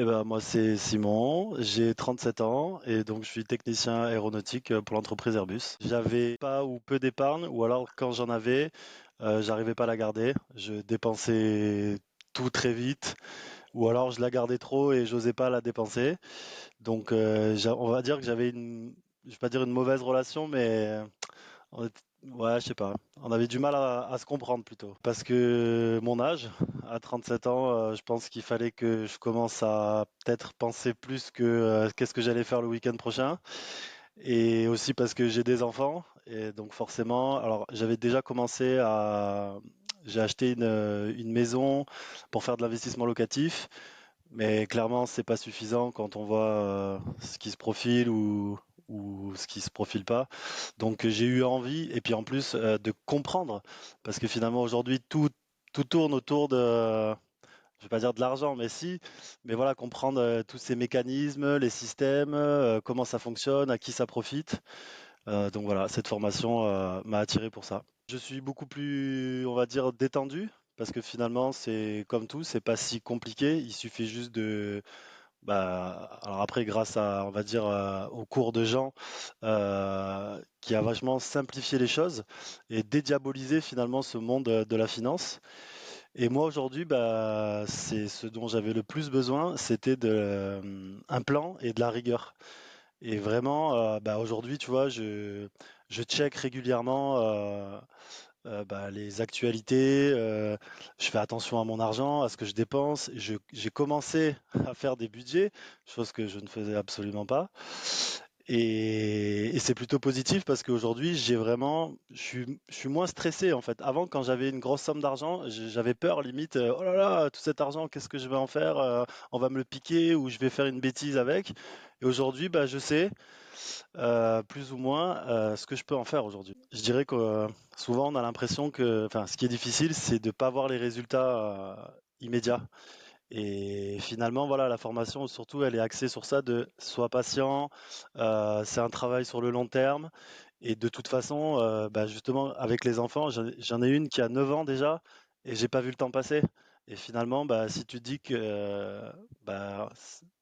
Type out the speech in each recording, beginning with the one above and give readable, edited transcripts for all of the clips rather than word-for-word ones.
Eh ben, moi, c'est Simon, j'ai 37 ans et donc je suis technicien aéronautique pour l'entreprise Airbus. J'avais pas ou peu d'épargne ou alors quand j'en avais, j'arrivais pas à la garder. Je dépensais tout très vite ou alors je la gardais trop et j'osais pas la dépenser. Donc on va dire que j'avais je vais pas dire une mauvaise relation, mais ouais, je sais pas. On avait du mal à se comprendre plutôt. Parce que mon âge, à 37 ans, je pense qu'il fallait que je commence à peut-être penser plus que qu'est-ce que j'allais faire le week-end prochain. Et aussi parce que j'ai des enfants. Et donc forcément, alors j'avais déjà commencé à... J'ai acheté une maison pour faire de l'investissement locatif. Mais clairement, c'est pas suffisant quand on voit ce qui se profile ou ce qui se profile pas. Donc j'ai eu envie, et puis en plus de comprendre, parce que finalement aujourd'hui tout tourne autour de, je vais pas dire de l'argent, mais si, mais voilà, comprendre tous ces mécanismes, les systèmes, comment ça fonctionne, à qui ça profite. Donc voilà, cette formation m'a attiré pour ça. Je suis beaucoup plus, on va dire, détendu. Parce que finalement, c'est comme tout, c'est pas si compliqué. Il suffit juste de, alors après, grâce à, on va dire, au cours de Jean, qui a vachement simplifié les choses et dédiabolisé finalement ce monde de la finance. Et moi aujourd'hui, c'est ce dont j'avais le plus besoin, c'était un plan et de la rigueur. Et vraiment, aujourd'hui, tu vois, je check régulièrement les actualités. Je fais attention à mon argent, à ce que je dépense. J'ai commencé à faire des budgets, chose que je ne faisais absolument pas. Et c'est plutôt positif parce qu'aujourd'hui, je suis moins stressé en fait. Avant, quand j'avais une grosse somme d'argent, j'avais peur limite. Oh là là, tout cet argent, qu'est-ce que je vais en faire? On va me le piquer ou je vais faire une bêtise avec. Et aujourd'hui, je sais plus ou moins ce que je peux en faire aujourd'hui. Je dirais que souvent, on a l'impression que, enfin, ce qui est difficile, c'est de pas voir les résultats immédiats. Et finalement, voilà, la formation, surtout, elle est axée sur ça de sois patient, c'est un travail sur le long terme. Et de toute façon, justement, avec les enfants, j'en ai une qui a 9 ans déjà, et j'ai pas vu le temps passer. Et finalement, si tu te dis que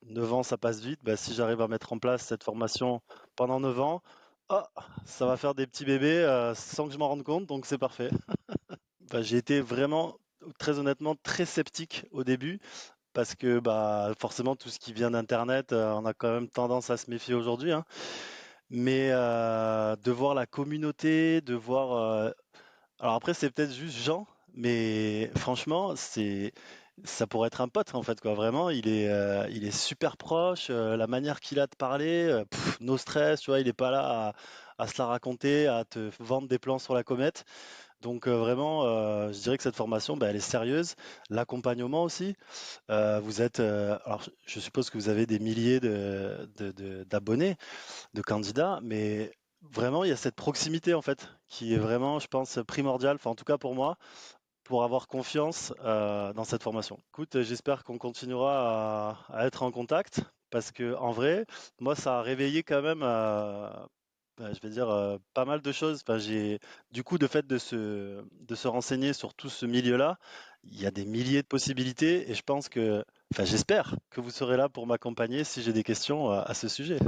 9 ans, ça passe vite, si j'arrive à mettre en place cette formation pendant 9 ans, oh, ça va faire des petits bébés sans que je m'en rende compte, donc c'est parfait. J'ai été vraiment, très honnêtement, très sceptique au début parce que forcément tout ce qui vient d'internet, on a quand même tendance à se méfier aujourd'hui, hein. Mais de voir la communauté, de voir alors après c'est peut-être juste Jean, mais franchement c'est ça pourrait être un pote en fait quoi. Vraiment il est super proche, la manière qu'il a de parler, no stress, tu vois, il est pas là à se la raconter, à te vendre des plans sur la comète. Donc vraiment, je dirais que cette formation, elle est sérieuse. L'accompagnement aussi. Vous êtes, alors je suppose que vous avez des milliers d'abonnés, de candidats, mais vraiment il y a cette proximité en fait qui est vraiment, je pense, primordiale. Enfin, en tout cas pour moi, pour avoir confiance dans cette formation. Écoute, j'espère qu'on continuera à être en contact parce que en vrai, moi, ça a réveillé quand même, je vais dire, pas mal de choses. Enfin, du coup, de fait de se renseigner sur tout ce milieu-là, il y a des milliers de possibilités et je pense que, enfin, j'espère que vous serez là pour m'accompagner si j'ai des questions à ce sujet.